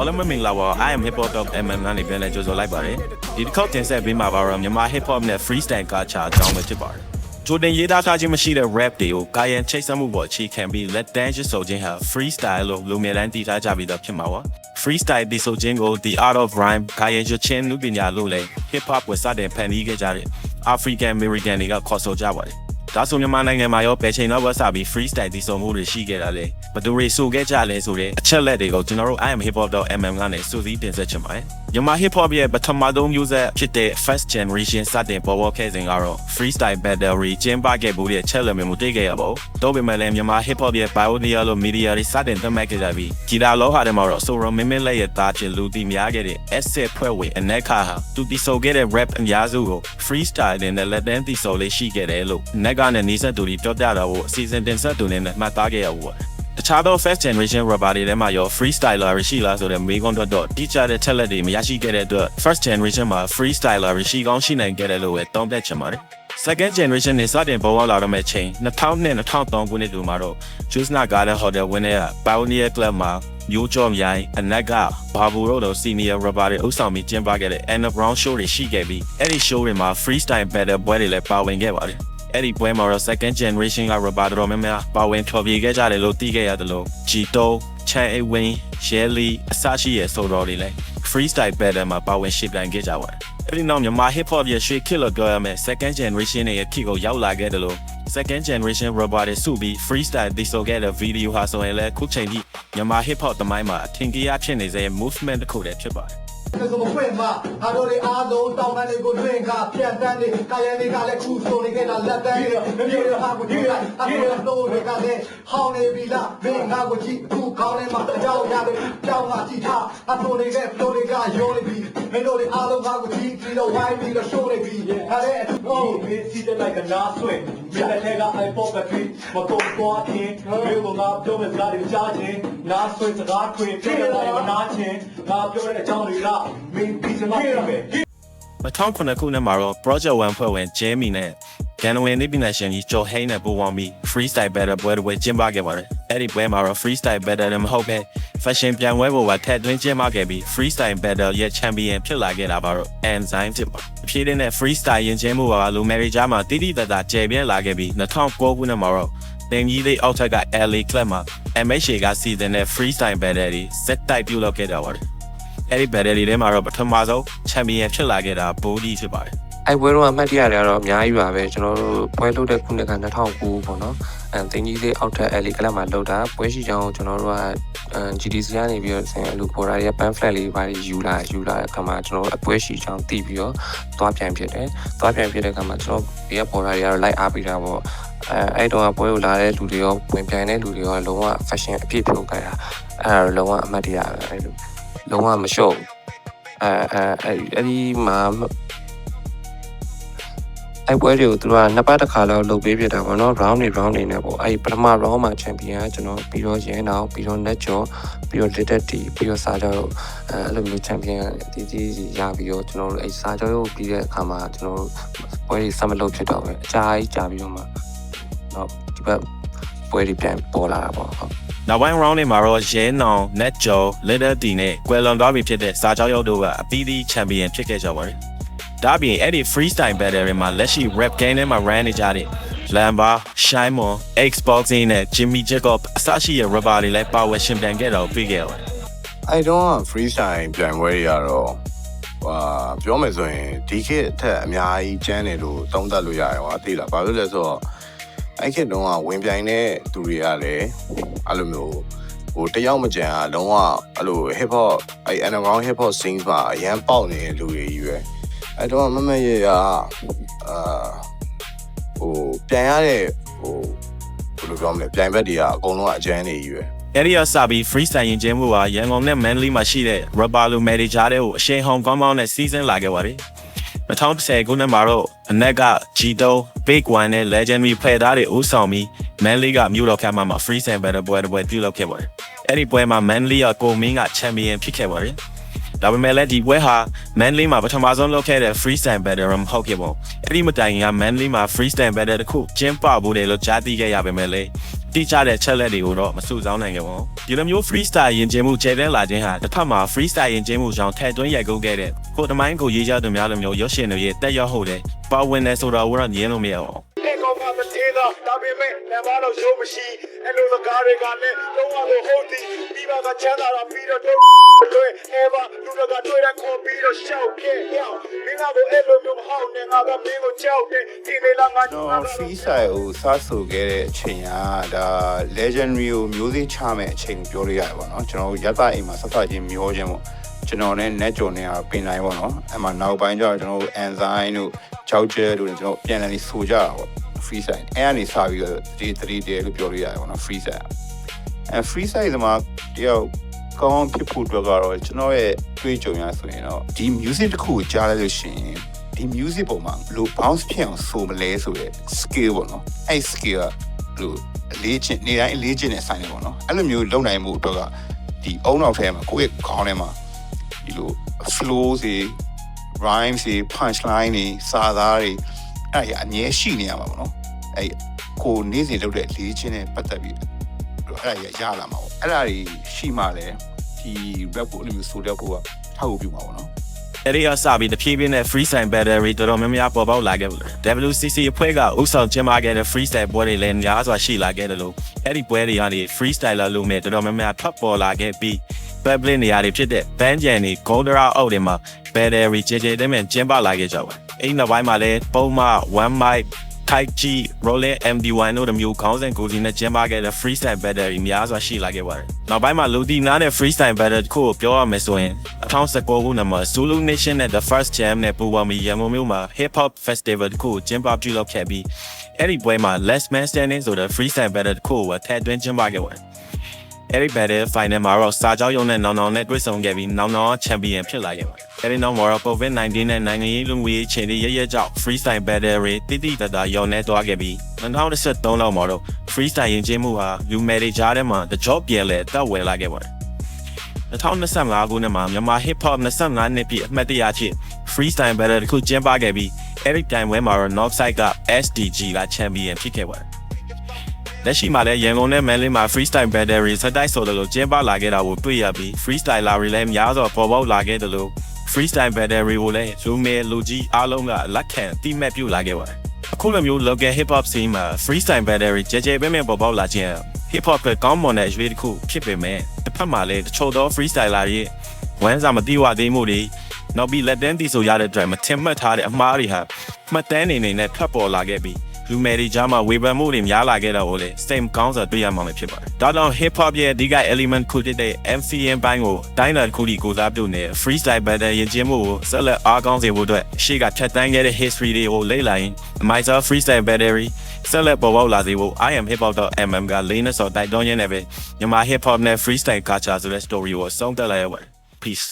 အားလုံးမင်္ဂလာပါ I am hip hop dog MM နဲ့ပြန်လဲကြိုဆိုလိုက်ပါတယ်ဒီတစ်ခေါက်တင်ဆက်ပေးမှာပါတော့မြန်မာ hip hop နဲ့ freestyle culture အကြောင်းပဲဖြစ်ပါတယ်ကြိုတင်ရေးသားထားခြင်းမရှိတဲ့ rap တွေကိုကာယံချိတ်ဆက်မှုပေါ်အခြေခံပြီး let dance ဆိုခြင်းဟာ freestyle လို့လူမြဲတမ်းတည်ထားကြပြီးတော့ဖြစ်မှာပါ freestyle ဒီဆိုခြင်းကို the art of rhyme ကာယံရွှေချင်းလူပညာလို့လဲ hip hop ဝယ်စတဲ့ဖန်တီးခဲ့ကြတဲ့ African American တွေကခေါ်ဆိုကြပါတယ်ဒါဆိုမြန်မာနိုင်ငံမှာရောပဲချိန်တော့ဝတ်စားပြီး freestyle ဒီဆိုမှုတွေရှိခဲ့တာလေဘယ်သူတွေဆိုခဲ့ကြလဲဆိုတဲ့အချက်လက်တွေကိုကျွန်တော်တို့ I am hip hop MM ကနေစူးစီးတင်ဆက်ချင်ပါတယ်မြန်မာ hip hop ရဲ့ပထမဆုံးမျိုးဆက်ဖြစ်တဲ့ first generation စတင်ပေါ်ပေါက်ခဲ့စဉ်ကတော့ freestyle battle တွေကျင်းပခဲ့မှုရဲ့ချက်လက်မျိုးမတွေ့ခဲ့ရပါဘူးတော့ပေမဲ့လည်းမြန်မာ hip hop ရဲ့ pioneer လို့ media တွေစတင်သတ်မှတ်ခဲ့ကြပြီးဂီတာလောဟာထဲမှာတော့ Soro မင်းမင်းလက်ရဲ့သားချင်းလူတီများခဲ့တဲ့ asset ဖွဲ့ဝင်အနက်ခါဟာသူတီဆိုခဲ့တဲ့ rap အများစုကို freestyle နဲ့လက်တန်းတီဆိုလေးရှိခဲ့တယ်လို့ကနေနီးစပ်သူတွေပြောပြတာကိုအစီအစဉ်တင်ဆက်သူနဲ့မှတ်သားခဲ့ရဘူးတခြားသော first generation rapper တွေထဲမှာရော freestyler ရှိလားဆိုတဲ့မေးခွန်းတော့တိကျတဲ့ချက်လက်တွေမရရှိခဲ့တဲ့အတွက် first generation မှာ freestyler ရှိကောင်းရှိနိုင်ခဲ့တယ်လို့ပဲသုံးသပ်ချင်ပါတယ် second generation နဲ့စတင်ပေါ်ပေါက်လာတော့မယ့်ချိန်2000နဲ့2003ခုနှစ်တူမှာတော့ Chusna Garden Hotel ဝင်တဲ့ Pioneer Club မှာမျိုးကျော်မြိုင်အနက်ကဘာဘူရိုတို့ senior rapper တွေအုပ်ဆောင်ပြီးကျင်းပခဲ့တဲ့ underground show တွေရှိခဲ့ပြီးအဲ့ဒီ show တွေမှာ freestyle battle ပွဲတွေလည်းပါဝင်ခဲ့ပါတယ်အဲ့ဒီပွဲမှာတော့ second generation က rapper တော်များများပါဝင်ထော်ပြေခဲ့ကြတယ်လို့သိခဲ့ရတယ်လို့ G2 Chan Awin Shelly အစရှိရဲ့ဆိုတော်တွေလည်း freestyle battle မှာပါဝင်ရှင်းပြခဲ့ကြပါတယ်အဲ့ဒီနောက်မြန်မာ hip hop ရဲ့ရွှေခေတ်လို့ပြောရမယ် second generation ရဲ့ခေတ်ကိုရောက်လာခဲ့တယ်လို့ second generation rapper တွေစုပြီး freestyle တီးဆိုခဲ့တဲ့ video ဟာဆိုရင်လည်းခုချိန်ထိမြန်မာ hip hop သမိုင်းမှာအထင်ကြီးဖြစ်နေစေ movement တစ်ခုတည်းဖြစ်ပါတယ်ဆိုမဖွင့်မှာအားတို့လေးအားလုံးတောင်းပန်လေးကိုတွင်ကပြန်တန်းလေးကာယံလေးကလည်းခုဆိုနေခဲ့တာလက်တန်းလေးမပြေရဟာကိုဒီလိုက်အားတို့တွေကလည်းဟောင်းနေပြီလားမင်းငါကိုကြည့်အခုကောင်းနေမှာအကြောင်းရတယ်ကြောင်းကကြည့်ထားအားတို့တွေကဖလိုတွေကရောနေပြီမင်းတို့တွေအားလုံးငါကိုကြည့်ပြီးတော့ဝိုင်းပြီးတော့ရှိုးနေပြီအဲ့ဒါအတူမင်းစီးတဲ့လိုက်ကနားဆွဲမင်းလည်းက iPod ကပြီးမကုန်သွားခြင်းမင်းကငါပြောမဲ့စကားတွေကြားခြင်းနားဆွဲစကားထွင်ပြည့်တယ်မနာခြင်းငါပြောတဲ့အကြောင်းတွေကမင်းပြီးစမှာပဲ2009ခုနှစ်မှာတော့ Project 1ဖွဲ့ဝင် Jamie နဲ့ Ganwin နေပြည်နယ်ရှင်ကြီး Joe Hay နဲ့ပူးပေါင်းပြီး freestyle battle ပွဲတွေကျင်းပခဲ့ပါတယ်။အဲ့ဒီပွဲမှာတော့ freestyle battle နဲ့မဟုတ်ဘဲ fashion ပြိုင်ပွဲပေါ်မှာထည့်သွင်းကျင်းပခဲ့ပြီး freestyle battle ရဲ့ champion ဖြစ်လာခဲ့တာပါတော့ Enzyme ဖြစ်ပါ။အဖြစ်တဲ့ freestyle ရင်ကျင်းမှုကလူမယ်ရီဂျာမှာတိတိတတ်တာကျယ်ပြန့်လာခဲ့ပြီး2009ခုနှစ်မှာတော့တင်ကြီးလေးအောက်ထက်က LA Club မှာ MHA ကစီစဉ်တဲ့ freestyle battle တွေ set type ပြုလုပ်ခဲ့ကြပါတယ်။အဲ့ဒီ battle တွေထဲမှာတော့ပထမဆုံး champion ဖြစ်လာခဲ့တာ Bodhi ဖြစ်ပါတယ်အဲ့ပွဲတော့အမှတ်တရတွေကတော့အများကြီးပါပဲကျွန်တော်တို့ပွဲလုပ်တဲ့ခုနှစ်က2009ပေါ့နော်တင်ကြီးလေးအောက်ထက် LA ကလပ်မှာလုပ်တာပွဲရှိကြောင်းကျွန်တော်တို့ကGDC ကနေပြီးတော့ဆင်လူပေါ်လာရဲ့ pamphlet လေးပါယူလာအခါမှာကျွန်တော်တို့အပွဲရှိကြောင်းသိပြီးတော့သွားပြန်ဖြစ်တယ်သွားပြန်ဖြစ်တဲ့အခါမှာကျွန်တော်ဒီကပေါ်လာတွေကတော့ like အားပေးတာပေါ့အဲ့တော့ပွဲကိုလာတဲ့လူတွေရောဝင်ပြိုင်တဲ့လူတွေရောလုံးဝ fashion အပြည့်ဖြုတ်ခဲ့တာအဲ့ဒါလုံးဝအမှတ်တရပဲအဲ့လိုလုံးဝမလျှော့အဲ့ဒီမှာအဲ့ပွဲတွေကိုသူကနှစ်ပတ်တစ်ခါလောက်လုပ်ပေးပြတာပေါ့နော် round တွေနဲ့ပေါ့အဲ့ပထမ round မှာ champion ကကျွန်တော်ပြီးတော့ရဲနောက်ပြီးတော့ net ကျော်ပြီးတော့ little t ပြီးတော့စာကြောတို့အဲ့လိုမျိုး champion တီးရပြီးတော့ကျွန်တော်တို့အဲ့စာကြောရုပ်ပြီးတဲ့အခါမှာကျွန်တော်တို့ပွဲတွေဆက်မလုပ်ဖြစ်တော့ပဲအကြာကြီးကြာပြီးတော့မှတော့ဒီဘက်ပွဲတွေပြန်ပေါ်လာတာပေါ့ဟုတ်နောက်ပိုင်း round တွေမှာတော့ရဲနောင် net ကျော် little t နဲ့ကွယ်လွန်သွားပြီဖြစ်တဲ့စာကြောရုပ်တို့ကအပြီးသီး champion ဖြစ်ခဲ့ကြပါတယ်ဒါပြင်အဲ့ဒီ freestyle battle တွေမှာလက်ရှိ rap game ထဲမှာ run နေကြတဲ့ Lamba, Shimon, Xboxing နဲ့ Jimmy Jacob အစရှိတဲ့ rapper တွေလည်းပါဝင်ရှင်ပြန်ခဲ့တော့ပြီးခဲ့ပါတယ်။အဲ့တော့ freestyle ပြိုင်ပွဲတွေကတော့ပြောမယ်ဆိုရင်ဒီခေတ်အထက်အများကြီးကျန်းတယ်လို့သုံးသပ်လို့ရတယ်ဟောသိလား။ဘာလို့လဲဆိုတော့အဲ့ခေတ်တုန်းကဝင်ပြိုင်တဲ့သူတွေကလည်းအဲ့လိုမျိုးဟိုတယောက်မကြံကလုံးဝအဲ့လို hip hop အဲ့ underground hip hop scene မှာအရန်ပေါက်နေတဲ့လူတွေကြီးပဲ။အဲ့တော့မမရေကဟိုပြန်ရတဲ့ဟိုဘယ်လိုပြောမလဲပြန်ဘက်တွေကအကုန်လုံးအကျန်းနေကြီးပဲအဲ့ဒီအစပြီး freestyle ရင်ကျင်းမှုကရန်ကုန်နဲ့ Manly မှာရှိတဲ့ rapper လူ manager တွေကိုအရှိန်ဟုန်ကောင်းကောင်းနဲ့စီစဉ်လာခဲ့ပါတယ်2010ခုနှစ်မှာတော့အနက်က G2 Big One နဲ့ Legendary ဖယ်သားတွေဦးဆောင်ပြီး Manly ကမြို့တော်ခမ်းမမှာ freestyle battle ပွဲပြုလုပ်ခဲ့ပါတယ်အဲ့ဒီပွဲမှာ Manly ကကိုမင်းက champion ဖြစ်ခဲ့ပါတယ်ဒါပေမဲ့လည်းဒီပွဲဟာ Manly မှာပထမဆုံးလုပ်ခဲ့တဲ့ freestyle battle မဟုတ်ခဲ့ပါဘူး။အဲ့ဒီမတိုင်ခင်က Manly မှာ freestyle battle တခုကျင်းပဖို့တယ်လို့ကြားသိခဲ့ရပေမဲ့လည်း တိကျတဲ့ချက်လက်တွေကိုတော့မစုဆောင်းနိုင်ကြပါဘူးဒီလိုမျိုး freestyle ယဉ်ကျေးမှုကျဲတဲ့လာခြင်းဟာတစ်ဖက်မှာ freestyle ယဉ်ကျေးမှုကြောင့်ထည့်သွင်းရိုက်ကူးခဲ့တဲ့ကိုတမိုင်းကိုရေးကြသူများလိုမျိုးရုပ်ရှင်တွေရဲ့တက်ရောက်ဟုတ်တဲ့ပါဝင်နေဆိုတော့ဝရညင်းလို့မရအောင် တဲ့ကောင်ကမသေးတော့ဒါပေမဲ့လည်းမတော့ရုံးမရှိအဲ့လိုစကားတွေကလည်းလုံးဝလို့ဟုတ်သည်ဒီဘကချမ်းသာတာပြီးတော့တို့တွေ ever လူတွေကတွေ့တဲ့ခေါ်ပြီးတော့ရှောက်ခဲ့ရောက်မင်းကကိုအဲ့လိုမျိုးမဟုတ်နဲ့ငါကမင်းကိုကြောက်တယ်ဒီလေလာငါ ကျွန်တော် freestyle ကိုစားဆိုခဲ့တဲ့အချိန်ကဒါ legendary ကိုမျိုးစေ့ချမဲ့အချိန်ပြောလို့ရတယ်ပေါ့နော်ကျွန်တော်ရသအိမ်မှာဆက်ဆက်ချင်းမျောခြင်းပေါ့ကျွန်တော်နဲ့ net ကြော်နေတာပင်တိုင်းပေါ့နော်အဲ့မှာနောက်ပိုင်းကျတော့ကျွန်တော်တို့ enzyme တို့ကြောက်ကျဲတို့ကျွန်တော်ပြန်လည်ဆိုကြတာပေါ့ freestyle အဲ့ကနေစပြီးတော့3လို့ပြောလို့ရတယ်ပေါ့နော် freestyle အဲ့ freestyle ဒီမှာတယောက်ကောင်းဖြစ်ဖို့အတွက်ကတော့ကျွန်တော်ရဲ့တွေးကြုံရဆိုရင်တော့ဒီ music တစ်ခုကိုကြားလိုက်လို့ရှိရင်ဒီ music ပုံမှာဘယ်လို bounce ဖြစ်အောင်ဆိုမလဲဆိုတဲ့ skill ပေါ့နော်အဲ့ skill ကဘယ်လိုလေ့ကျင့်နေတိုင်းလေ့ကျင့်နေဆိုင်နေပေါ့နော်အဲ့လိုမျိုးလုပ်နိုင်မှုအတွက်ကဒီအုံနောက်ထဲမှာကိုယ့်ရဲ့ခေါင်းထဲမှာဒီလို flow စီ rhymes စီ punch line တွေစာသားတွေအဲ့ဒါအမြဲရှိနေရမှာပေါ့နော်အဲ့ကိုနေ့စဉ်လုပ်တဲ့လေ့ကျင့်နဲ့ပတ်သက်ပြီးအဲ့ဒါရလာမှာပေါ့အဲ့ဒါတွေရှိမှလည်းဒီ rap ကိုအဲ့လိုမျိုးဆိုတဲ့ကိုကထောက်ပြမှာပေါ့နော် အဲ့ဒီအစပြီးတဖြည်းဖြည်းနဲ့ freestyle battery တော်တော်များများပေါ်ပေါက်လာခဲ့ပြီ WCC အဖွဲ့ကဥဆောင်ကျင်းပခဲ့တဲ့ freestyle ပွဲတွေလည်းများစွာရှိလာခဲ့တယ်လို့အဲ့ဒီပွဲတွေကနေ freestyler လို့မဲ့တော်တော်များများဖတ်ပေါ်လာခဲ့ပြီး public နေရာတွေဖြစ်တဲ့ band jam တွေ Golden အောက်တွေမှာ battery ကြဲကြဲတဲ့မဲ့ကျင်းပလာခဲ့ကြပါအဲ့ဒီနောက်ပိုင်းမှာလည်းပုံမှန် one mic Taiji Roller MD1 တို့မျိုးခေါင်းစဉ်ကိုစီနဲ့ကျင်းပခဲ့တဲ့ freestyle battle များစွာရှိလာခဲ့ပါတယ်။နောက်ပိုင်းမှာလူတီနားနဲ့ freestyle battle ကိုပြောရမယ်ဆိုရင်2019ခုနှစ်မှာ Zulu Nation နဲ့ The First Jam နဲ့ပူးပေါင်းပြီးရန်ကုန်မြို့မှာ Hip Hop Festival ကိုကျင်းပပြုလုပ်ခဲ့ပြီးအဲ့ဒီပွဲမှာ Last Man Standing ဆိုတဲ့ freestyle battle ကိုထည့်သွင်းကျင်းပခဲ့ပါတယ်။အဲ့ဒီ battle final မှာတော့စာကြောင်းရုံနဲ့နောင်နောင်နဲ့တွေ့ဆုံခဲ့ပြီးနောင်နောင် champion ဖြစ်လာခဲ့ပါတယ်။အဲဒီနောက်မှာတော့ COVID-19 နဲ့နိုင်ငံရေးလူငွေရေးအခြေအနေရကြောင့် freestyle battle တွေတိတိတတ်တာရောင်းနေသွားခဲ့ပြီး2013လောက်မှာတော့ freestyle ရင်ကျင်းမှုဟာလူမယ်တွေကြားထဲမှာ the job ပြန်လဲတက်ဝယ်လာခဲ့ပါတယ်2025ခုနှစ်မှာမြန်မာ hip hop 25နှစ်ပြည့်အမှတ်တရချစ် freestyle battle ကိုကျင်းပခဲ့ပြီးအဲဒီတိုင်ပွဲမှာတော့ Northside က SDG က champion ဖြစ်ခဲ့ပါတယ်လက်ရှိမှာလည်းရန်ကုန်နဲ့မန်လေးမှာ freestyle battle တွေစတိုက်ဆိုလို့ကျင်းပလာခဲ့တာကိုတွေ့ရပြီး freestyler တွေလည်းများစွာပေါ်ပေါက်လာခဲ့တယ်လို့ freestyle battle တွေကိုလည်းလူမဲလူကြီးအားလုံးကလက်ခံတိမဲ့ပြုလာခဲ့ပါတယ်အခုလိုမျိုး local hip hop scene မှာ freestyle battle တွေကြဲကြဲပဲမဲ့ပေါ်ပေါက်လာခြင်း hip hop ကကောင်းမွန်တဲ့ရွေးတစ်ခုဖြစ်ပေမဲ့တစ်ဖက်မှာလည်းတချို့သော freestyler တွေဝမ်းစာမတိဝသေးမှုတွေနောက်ပြီးလက်တန်းတီဆိုရတဲ့အတွက်မထင်မှတ်ထားတဲ့အမှားတွေဟာမှတ်တမ်းနေနဲ့ဖတ်ပေါ်လာခဲ့ပြီးလူမယ်တွေကြားမှာဝေဖန်မှုတွေများလာခဲ့တော့လေ same ကောင်းစွာတွေ့ရမှာဖြစ်ပါတယ်။ဒါကြောင့် hip hop ရဲ့အဓိက element ခုဖြစ်တဲ့ MCN ဘိုင်းကိုတိုင်းနယ်ခုလီကိုစားပြုနေ freestyle battle ရင်ကျင်းမှုကိုဆက်လက်အားကောင်းစေဖို့အတွက်ရှေ့ကဖြတ်တန်းခဲ့တဲ့ history တွေကိုလေ့လာရင် myself freestyle battery ဆက်လက်ပေါ်ပေါက်လာစေဖို့ I am hip hop.mm ကလေးနဲ့စော်တိုက်တွန်းရင်းနဲ့ပဲမြန်မာ hip hop နဲ့ freestyle culture ဆိုတဲ့ story ကိုဆုံးသက်လိုက်ရပါတယ် peace